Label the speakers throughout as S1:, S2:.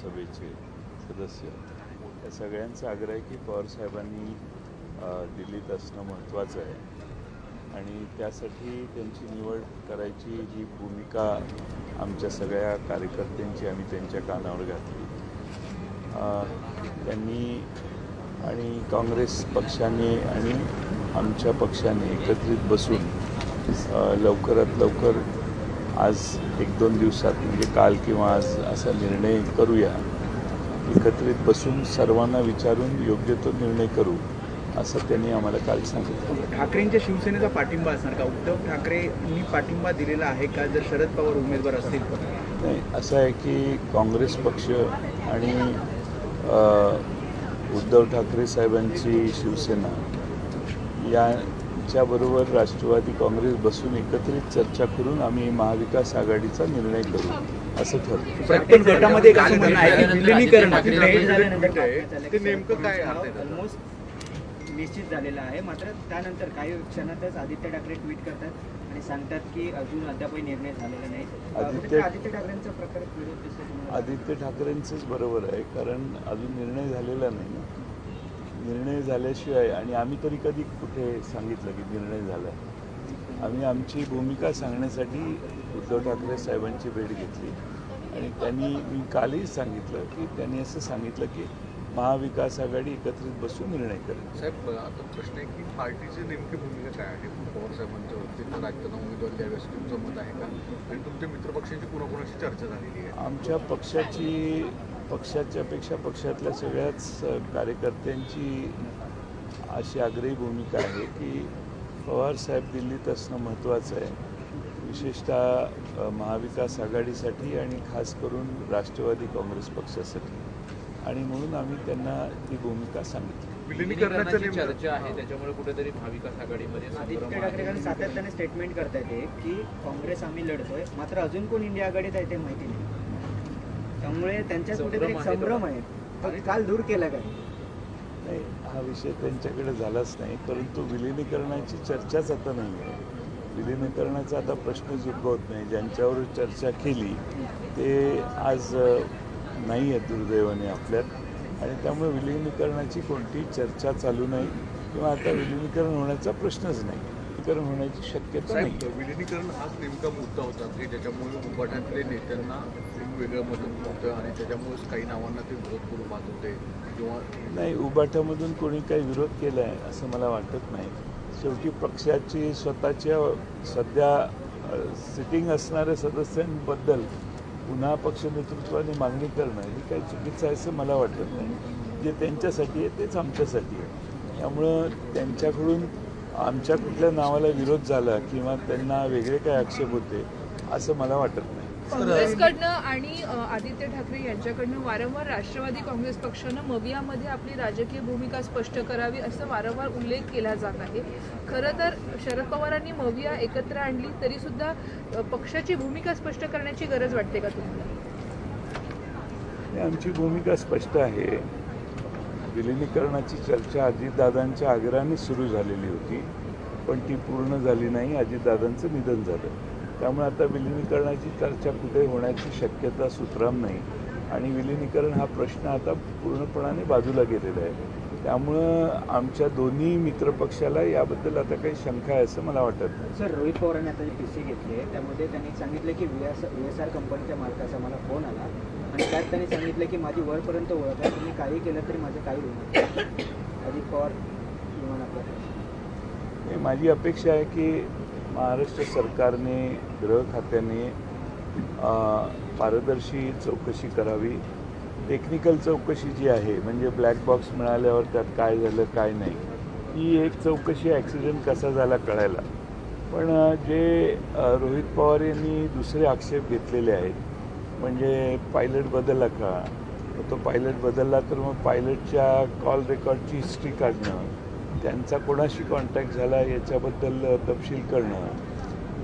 S1: लोकसभेचे सदस्य, या सगळ्यांचा आग्रह आहे की पवारसाहेबांनी दिल्लीत असणं महत्त्वाचं आहे आणि त्यासाठी त्यांची निवड करायची ही भूमिका आमच्या सगळ्या कार्यकर्त्यांची आम्ही त्यांच्या कानावर घातली. त्यांनी आणि काँग्रेस पक्षाने आणि आमच्या पक्षाने एकत्रित बसून लवकरात लवकर आज 1-2 दिवसात म्हणजे काल किंवा आज असा निर्णय करूया, एकत्रित बसून सर्वांना विचारून योग्य तो निर्णय करू असं त्यांनी आम्हाला काल सांगितलं.
S2: ठाकरेंच्या शिवसेनेचा पाठिंबा असणार का? उद्धव ठाकरेंनी पाठिंबा दिलेला आहे का जर शरद पवार उमेदवार असतील तर?
S1: नाही, असं आहे की काँग्रेस पक्ष आणि उद्धव ठाकरे साहेबांची शिवसेना याच्याबरोबर राष्ट्रवादी काँग्रेस बसून एकत्रित चर्चा करून आम्ही महाविकास आघाडीचा निर्णय करू असं ठरलं.
S2: प्रत्येक गटामध्ये एक असं म्हणणं आहे की विलिनीकरण
S3: ते नेमकं काय
S4: ऑलमोस्ट निश्चित झालेलं आहे. मात्र त्यानंतर काही क्षणातच आदित्य ठाकरे ट्विट करतात आणि सांगतात की अजून अद्यापही निर्णय झालेला नाही. आदित्य ठाकरेंचा प्रकार विरोध दिसतो तुम्हाला?
S1: आदित्य ठाकरेंचंच बरोबर आहे, कारण अजून निर्णय झालेला नाही ना. निर्णय झाल्याशिवाय, आणि आम्ही तरी कधी कुठे सांगितलं की निर्णय झाला आहे. आम्ही आमची भूमिका सांगण्यासाठी उद्धव ठाकरे साहेबांची भेट घेतली आणि त्यांनी, मी कालही सांगितलं की त्यांनी असं सांगितलं की महाविकास आघाडी एकत्रित बसून निर्णय करेल.
S3: साहेब, आता प्रश्न आहे की पार्टीची नेमकी भूमिका काय आहे पवारसाहेबांच्या वतीनं राज्याला उमेदवार द्यावे असं तुमचं मत आहे का? आणि तुमच्या मित्रपक्षांची कोणाकोणाशी चर्चा झालेली आहे?
S1: आमच्या पक्षाच्यापेक्षा पक्षातल्या सगळ्याच कार्यकर्त्यांची अशी आग्रही भूमिका आहे की पवारसाहेब दिल्लीत असणं महत्त्वाचं आहे, विशेषतः महाविकास आघाडीसाठी आणि खास करून राष्ट्रवादी काँग्रेस पक्षासाठी, आणि म्हणून आम्ही त्यांना ती भूमिका सांगितली.
S3: विलिनीकरणाची
S5: चर्चा आहे, त्याच्यामुळे कुठेतरी महाविकास आघाडीमध्ये
S4: आदित्य ठाकरे सातत्याने स्टेटमेंट करतायत की काँग्रेस आम्ही लढतोय, मात्र अजून कोण इंडिया आघाडीत आहे ते माहिती नाही. त्यामुळे त्यांच्यात कुठेतरी एक संभ्रम आहे. तो काल दूर केला काय?
S1: नाही, हा विषय त्यांच्याकडे झालाच नाही, परंतु विलिनीकरणाची चर्चाच आता नाही आहे. विलिनीकरणाचा आता प्रश्नच उद्भवत नाही. ज्यांच्यावर चर्चा केली ते आज नाही आहेत दुर्दैवाने आपल्यात, आणि त्यामुळे विलिनीकरणाची कोणतीही चर्चा चालू नाही किंवा आता विलिनीकरण होण्याचा प्रश्नच नाही. विलिनीकरण होण्याची शक्यता नाही.
S3: विलिनीकरण हाच नेमका मुद्दा होता की ज्याच्यामुळे उभाट्यातले नेत्यांना वेगळं मदत होतं आणि त्याच्यामुळेच काही नावांना ते विरोध करू पाहत होते किंवा
S1: नाही, उभाट्यामधून कोणी काही विरोध केला आहे असं मला वाटत नाही. शेवटी पक्षाची स्वतःच्या सध्या सिटिंग असणाऱ्या सदस्यांबद्दल पुन्हा पक्ष नेतृत्वाने मागणी करणं हे काही चुकीचं आहे असं मला वाटत नाही. जे त्यांच्यासाठी आहे तेच आमच्यासाठी आहे. त्यामुळं त्यांच्याकडून आमच्या कुठल्या नावाला विरोध झाला किंवा त्यांना वेगळे काही आक्षेप होते असं मला वाटत नाही.
S6: काँग्रेसकडनं आणि आदित्य ठाकरे यांच्याकडनं वारंवार राष्ट्रवादी काँग्रेस पक्षानं मवियामध्ये आपली राजकीय भूमिका स्पष्ट करावी असं वारंवार उल्लेख केला जात आहे. खरं तर शरद पवारांनी मविया एकत्र आणली तरी सुद्धा पक्षाची भूमिका स्पष्ट करण्याची गरज वाटते का तुम्हाला?
S1: आमची भूमिका स्पष्ट आहे. विलिनीकरणाची चर्चा अजितदादांच्या आग्रहाने सुरू झालेली होती, पण ती पूर्ण झाली नाही. अजितदादांचं निधन झालं, त्यामुळे आता विलिनीकरणाची चर्चा कुठे होण्याची शक्यता सुतराम नाही आणि विलिनीकरण हा प्रश्न आता पूर्णपणाने बाजूला गेलेला आहे. त्यामुळं आमच्या दोन्ही मित्रपक्षाला याबद्दल आता काही शंका आहे असं मला वाटत नाही.
S4: सर, रोहित पवारांनी आता जी PC घेतली आहे त्यामध्ये त्यांनी सांगितलं की VSR कंपनीच्या मालकाचा मला फोन आला आणि त्यात त्यांनी सांगितलं की माझी वरपर्यंत ओळख आहे, तुम्ही काही केलं तरी माझं काही होणार. अजित पवार किंवा आपल्या
S1: माझी अपेक्षा आहे की महाराष्ट्र सरकारने, गृह खात्याने पारदर्शी चौकशी करावी. टेक्निकल चौकशी जी आहे, म्हणजे ब्लॅक बॉक्स मिळाल्यावर त्यात काय झालं काय नाही, ही एक चौकशी ॲक्सिडेंट कसा झाला कळायला. पण जे रोहित पवार यांनी दुसरे आक्षेप घेतलेले आहेत, म्हणजे पायलट बदलला का, तो पायलट बदलला तर मग पायलटच्या कॉल रेकॉर्डची हिस्ट्री काढणं, त्यांचा कोणाशी कॉन्टॅक्ट झाला याच्याबद्दल तपशील करणं,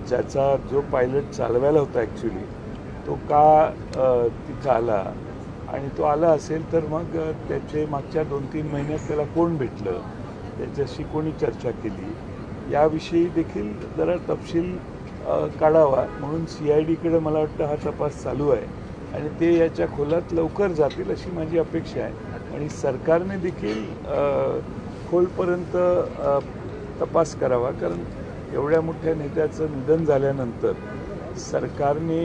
S1: ज्याचा जो पायलट चालवायला होता ॲक्च्युली तो का तिथं आला, आणि तो आला असेल तर मग त्याचे मागच्या 2-3 महिन्यात त्याला कोण भेटलं, त्याच्याशी कोणी चर्चा केली, याविषयी देखील जरा तपशील काढावा. म्हणून CIDकडे मला वाटतं हा तपास चालू आहे आणि ते याच्या खोलात लवकर जातील अशी माझी अपेक्षा आहे. आणि सरकारने देखील खोलपर्यंत तपास करावा, कारण एवढ्या मोठ्या नेत्याचं निधन झाल्यानंतर सरकारने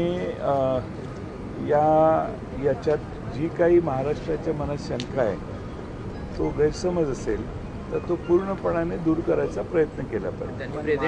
S1: याच्यात जी काही महाराष्ट्राच्या मनात शंका आहे, तो गैरसमज असेल तर तो पूर्णपणाने दूर करायचा प्रयत्न केला पाहिजे.
S5: त्यांनी प्रेझेंट